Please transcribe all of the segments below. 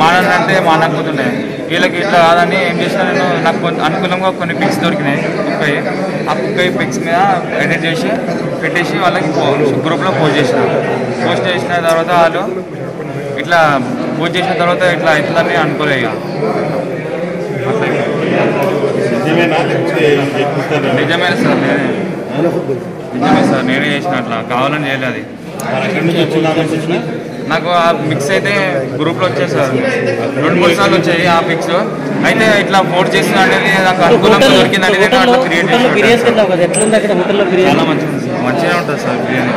మానంటే మానకపోతుండే. వీళ్ళకి ఇట్లా కాదని ఏం చేసినా నేను నాకు అనుకూలంగా కొన్ని పిక్స్ దొరికినాయి. ఆ కుక్క పిక్స్ మీద ఎడిట్ చేసి పెట్టేసి వాళ్ళకి గ్రూప్లో పోస్ట్ చేసిన తర్వాత వాళ్ళు ఇట్లా పోస్ట్ చేసిన తర్వాత ఇట్లా అవుతుందని అనుకోలే. ఇక నిజమే సార్ నేనే చేసిన, అట్లా కావాలని చేయలేదు. అది నాకు ఆ పిక్స్ అయితే గ్రూప్లో వచ్చాయి సార్, 2-3 సార్లు వచ్చాయి ఆ పిక్స్. అయితే ఇట్లా పోస్ట్ చేసిన అనేది నాకు అనుకూలంగా దొరికిందని నేను అట్లా క్రియేట్ చేసి చాలా మంచిగా ఉంటుంది సార్ బిర్యానీ.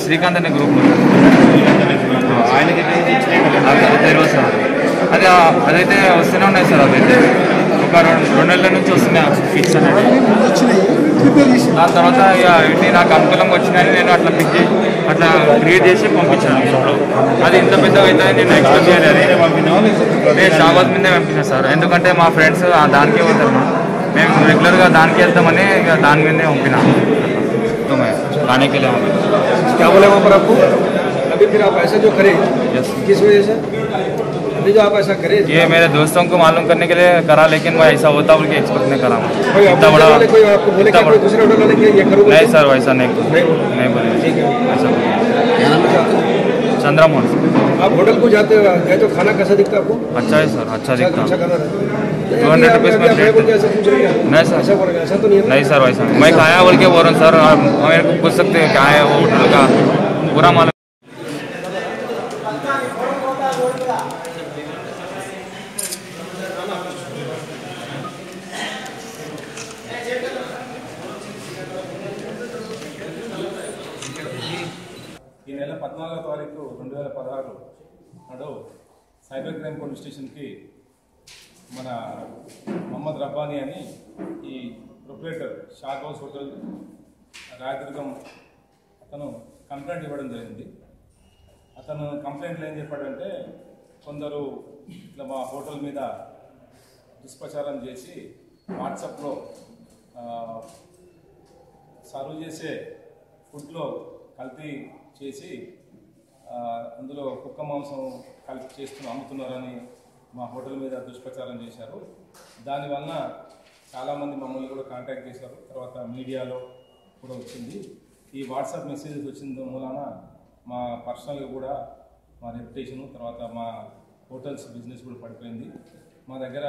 శ్రీకాంత్ అనే గ్రూప్ తెలియదు సార్. అదైతే వస్తూనే ఉన్నాయి సార్. అదైతే ఒక 2 నెలల నుంచి వస్తున్నాయి పిక్స్ అనేది. దాని తర్వాత ఇక నాకు అనుకూలంగా వచ్చినాయని నేను అట్లా పిక్ చేసి అట్లా క్రియేట్ చేసి పంపించాను గ్రూప్లో. అది ఇంత పెద్దగా అవుతుందని నేను ఎక్స్పెక్ట్ చేయలేదు. నేను షాబాద్ మీదే పంపించాను సార్, ఎందుకంటే మా ఫ్రెండ్స్ దానికే పోతారు, మేము రెగ్యులర్గా దానికే వెళ్తామని ఇక దాని మీదే పంపినా. खाने के लिए क्या बोले वहाँ पर आपको? अभी फिर आप ऐसा जो करें किस वजह से अभी जो आप ऐसा करें? ये मेरे दोस्तों को मालूम करने के लिए करा, लेकिन वो ऐसा होता बोल के एक्सपेक्ट नहीं करा। इतना बड़ा कोई आपको बोले कि कोई दूसरे होटल वाले ये करो? नहीं सर, वैसा नहीं बोले। ठीक है, ऐसा चंद्रमोहन। आप होटल को जाते गए तो खाना कैसा दिखता आपको? अच्छा है सर, अच्छा दिखता। अच्छा खाना 200 रुपीज़ में प्लेट। नहीं सर, ऐसा तो नहीं है। नहीं सर, वैसा मैं खाया बोल के बोल रहा हूँ सर। मेरे को पूछ सकते हैं क्या है वो होटल का पूरा मालूम। ఈ నెల 14వ తారీఖు 2016 నాడు సైబర్ క్రైమ్ పోలీస్ స్టేషన్కి మన మొహమ్మద్ రబ్బానీ అని ఈ proprietor shock house hotel Rayadurgam అతను కంప్లైంట్ ఇవ్వడం జరిగింది. అతను కంప్లైంట్లో ఏం చెప్పాడంటే, కొందరు ఇట్లా మా హోటల్ మీద దుష్ప్రచారం చేసి వాట్సాప్లో సర్వ్ చేసే ఫుడ్లో కల్తీ చేసి అందులో కుక్క మాంసం కలిపి అమ్ముతున్నారని మా హోటల్ మీద దుష్ప్రచారం చేశారు. దానివల్ల చాలామంది మమ్మల్ని కూడా కాంటాక్ట్ చేశారు. తర్వాత మీడియాలో కూడా వచ్చింది. ఈ వాట్సాప్ మెసేజెస్ వచ్చిన మూలాన మా పర్సనల్గా కూడా మా రెప్యుటేషను, తర్వాత మా హోటల్స్ బిజినెస్ కూడా పడిపోయింది. మా దగ్గర